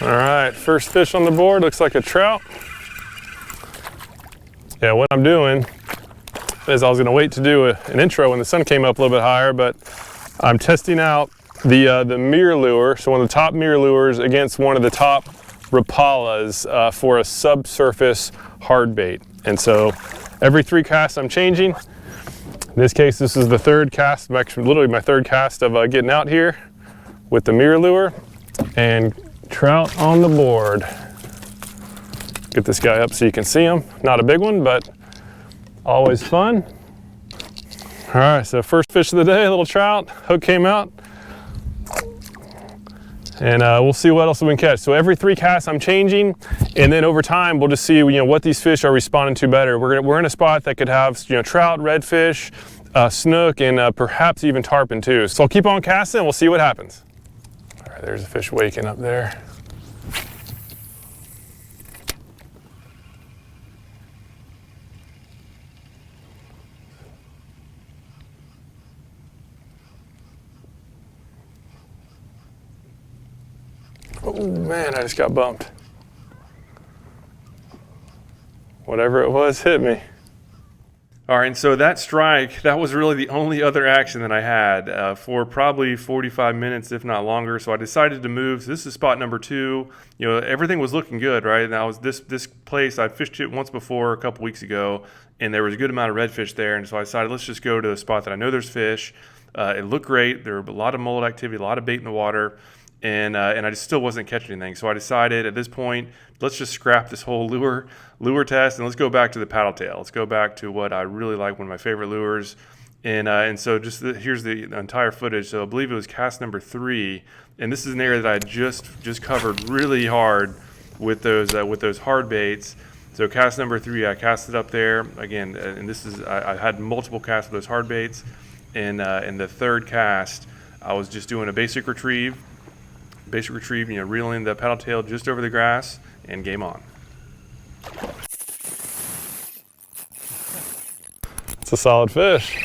All right, first fish on the board, looks like a trout. Yeah, what I'm doing is I was gonna wait to do an intro when the sun came up a little bit higher, but I'm testing out the MirrOlure, so one of the top MirrOlures against one of the top Rapalas for a subsurface hard bait. And so every 3 casts I'm changing. In this case, this is the 3rd cast, actually literally my 3rd cast of getting out here with the MirrOlure, and trout on the board. Get this guy up so you can see him. Not a big one, but always fun. All right, so first fish of the day, a little trout. Hook came out. And we'll see what else we can catch. So every 3 casts I'm changing, and then over time we'll just see what these fish are responding to better. We're in a spot that could have trout, redfish, snook, and perhaps even tarpon too. So I'll keep on casting and we'll see what happens. All right, there's a fish waking up there. Oh man, I just got bumped. Whatever it was hit me. All right, and so that strike, that was really the only other action that I had for probably 45 minutes, if not longer. So I decided to move. So this is spot number 2. Everything was looking good, right? And I was this place, I fished it once before a couple weeks ago, and there was a good amount of redfish there. And so I decided, let's just go to a spot that I know there's fish. It looked great. There were a lot of mullet activity, a lot of bait in the water. And I just still wasn't catching anything. So I decided at this point, let's just scrap this whole lure test and let's go back to the paddle tail. Let's go back to what I really like, one of my favorite lures. And so here's the entire footage. So I believe it was cast number 3. And this is an area that I just covered really hard with those hard baits. So cast number 3, I cast it up there again. And this is, I had multiple casts with those hard baits. And in the 3rd cast, I was just doing a basic retrieve, reeling the paddle tail just over the grass, and game on. It's a solid fish.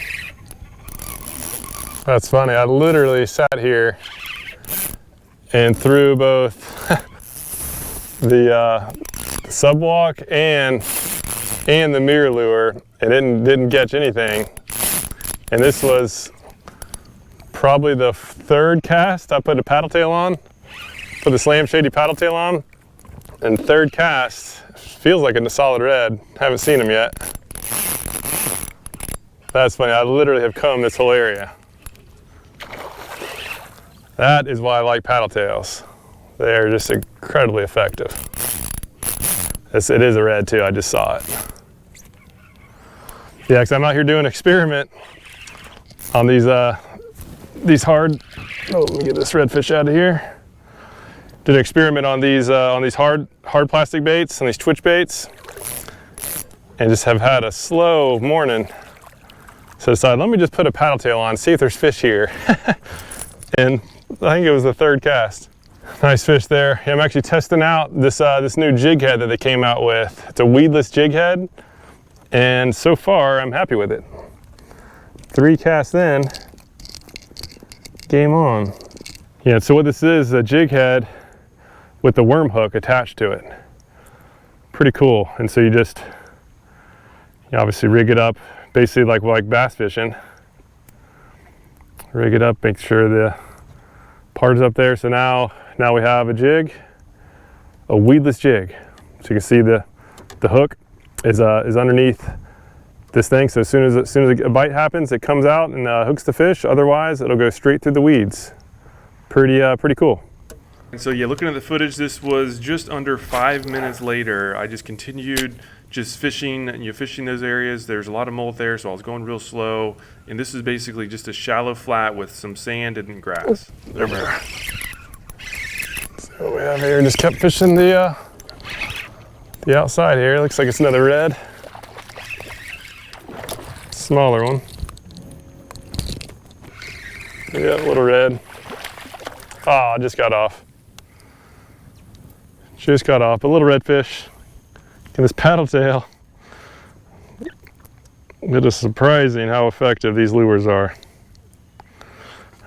That's funny, I literally sat here and threw both the SubWalk and the MirrOlure, and didn't catch anything. And this was probably the 3rd cast I put a paddle tail on. Put the Slam Shady paddle tail on, and 3rd cast feels like a solid red. Haven't seen him yet. That's funny. I literally have combed this whole area. That is why I like paddle tails. They are just incredibly effective. It is a red too. I just saw it. Yeah, because I'm out here doing an experiment on these hard. Oh, let me get this redfish out of here. Did an experiment on these hard plastic baits, on these twitch baits, and just have had a slow morning. So I decided, let me just put a paddle tail on, see if there's fish here. And I think it was the 3rd cast. Nice fish there. Yeah, I'm actually testing out this new jig head that they came out with. It's a weedless jig head, and so far I'm happy with it. 3 casts in, game on. Yeah, so what this is a jig head with the worm hook attached to it. Pretty cool. And so you obviously rig it up, basically like bass fishing. Rig it up, make sure the part is up there. So now we have a jig, a weedless jig. So you can see the hook is underneath this thing. So as soon as a bite happens, it comes out and hooks the fish. Otherwise, it'll go straight through the weeds. Pretty cool. And so yeah, looking at the footage, this was just under 5 minutes later. I just continued fishing those areas. There's a lot of mullet there, so I was going real slow. And this is basically just a shallow flat with some sand and grass. There we are. So we have here, just kept fishing the outside here. Looks like it's another red. Smaller one. Yeah, little red. Oh, I just got off. just got off. A little redfish and this paddle tail. It is surprising how effective these lures are.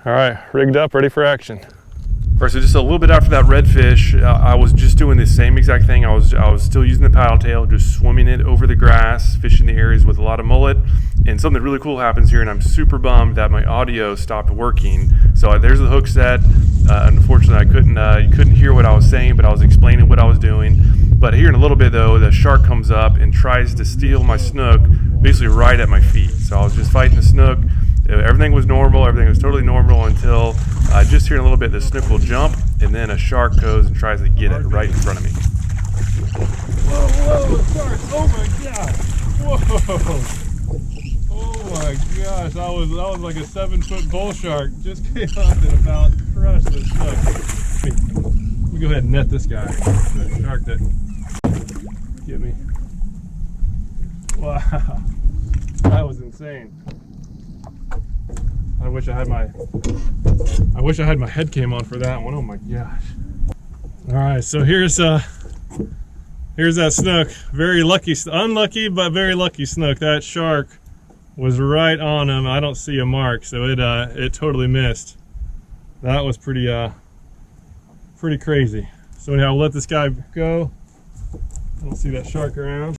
All right, rigged up, ready for action. All right, so just a little bit after that redfish, I was just doing the same exact thing. I was still using the paddle tail, just swimming it over the grass, fishing the areas with a lot of mullet. And something really cool happens here, and I'm super bummed that my audio stopped working. So there's the hook set. Unfortunately, you couldn't hear what I was saying, but I was explaining what I was doing. But here in a little bit though, the shark comes up and tries to steal my snook, basically right at my feet. So I was just fighting the snook. Everything was normal, everything was totally normal until just here in a little bit the snook will jump, and then a shark goes and tries to get it right in front of me. Whoa, shark! Oh my gosh! Whoa! Oh my gosh! That was like a 7-foot bull shark. Just came up and about crushed the snook. Let me go ahead and net this guy. That shark that get me. Wow, that was insane. I wish I had my head cam on for that one. Oh my gosh. All right, so here's that snook. Very lucky, unlucky, but very lucky snook. That shark was right on him. I don't see a mark, so it totally missed. That was pretty crazy. So anyhow, we'll let this guy go. I don't see that shark around.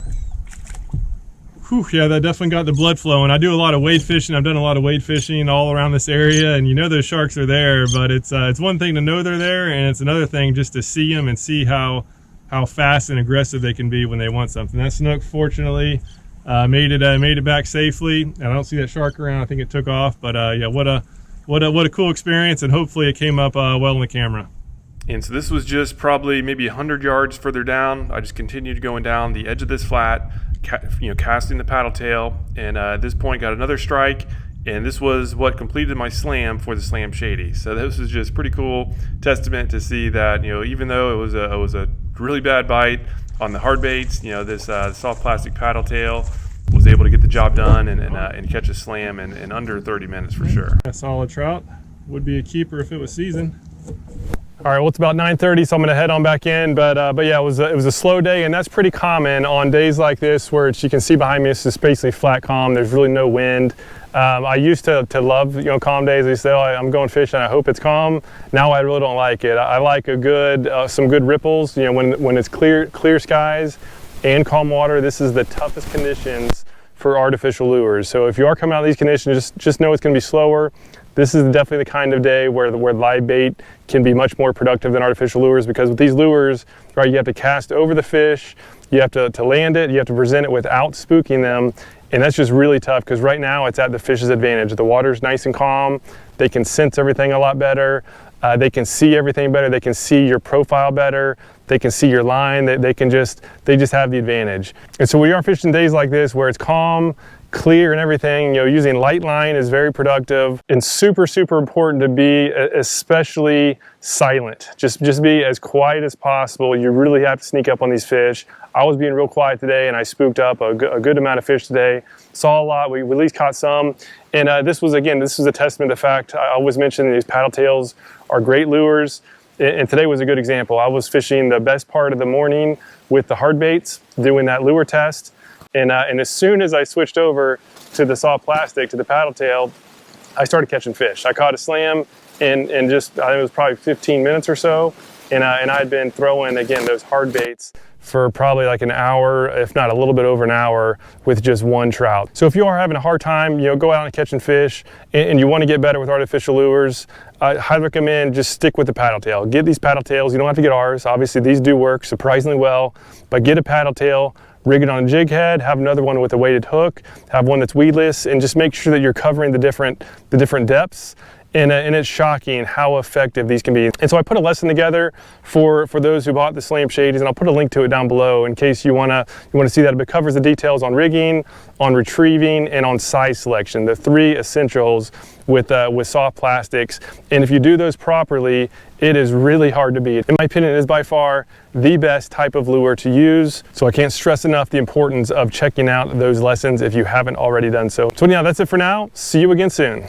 Whew, yeah, that definitely got the blood flowing. I do a lot of wade fishing. I've done a lot of wade fishing all around this area, and you know those sharks are there, but it's one thing to know they're there, and it's another thing just to see them and see how fast and aggressive they can be when they want something. That snook, fortunately, made it back safely, and I don't see that shark around. I think it took off, but yeah, what a cool experience, and hopefully it came up well on the camera. And so this was just probably maybe 100 yards further down. I just continued going down the edge of this flat, casting the paddle tail, and at this point got another strike, and this was what completed my slam for the slam shady. So this was just pretty cool testament to see that, even though it was a really bad bite on the hard baits, this soft plastic paddle tail was able to get the job done and catch a slam in under 30 minutes for sure. A solid trout. Would be a keeper if it was seasoned. All right, well, it's about 9:30, so I'm gonna head on back in, but yeah, it was a slow day, and that's pretty common on days like this where you can see behind me, it's just basically flat calm. There's really no wind. I used to love calm days. They say, oh, I'm going fishing, I hope it's calm. Now I really don't like it. I like some good ripples. When it's clear skies and calm water, this is the toughest conditions for artificial lures. So if you are coming out of these conditions, just know it's gonna be slower. This is definitely the kind of day where live bait can be much more productive than artificial lures, because with these lures, right, you have to cast over the fish, you have to land it, you have to present it without spooking them, and that's just really tough because right now it's at the fish's advantage. The water's nice and calm, they can sense everything a lot better, they can see everything better, they can see your profile better, they can see your line, they just have the advantage. And so we are fishing days like this where it's calm, clear and everything, using light line is very productive, and super important to be especially silent. Just be as quiet as possible. You really have to sneak up on these fish. I was being real quiet today, and I spooked up a good amount of fish today. Saw a lot, we at least caught some, and this was a testament to the fact I always mention these paddle tails are great lures, and today was a good example. I was fishing the best part of the morning with the hard baits, doing that lure test. And as soon as I switched over to the soft plastic, to the paddle tail, I started catching fish. I caught a slam in just, I think it was probably 15 minutes or so. And I'd been throwing, again, those hard baits for probably like an hour, if not a little bit over an hour, with just one trout. So if you are having a hard time, go out and catching fish, and you want to get better with artificial lures, I highly recommend just stick with the paddle tail. Get these paddle tails. You don't have to get ours. Obviously, these do work surprisingly well, but get a paddle tail, rig it on a jig head, have another one with a weighted hook, have one that's weedless, and just make sure that you're covering the different depths. And it's shocking how effective these can be. And so I put a lesson together for those who bought the Slam Shadies, and I'll put a link to it down below in case you wanna see that. It covers the details on rigging, on retrieving, and on size selection, the 3 essentials with soft plastics. And if you do those properly, it is really hard to beat. In my opinion, it is by far the best type of lure to use. So I can't stress enough the importance of checking out those lessons if you haven't already done so. So yeah, that's it for now. See you again soon.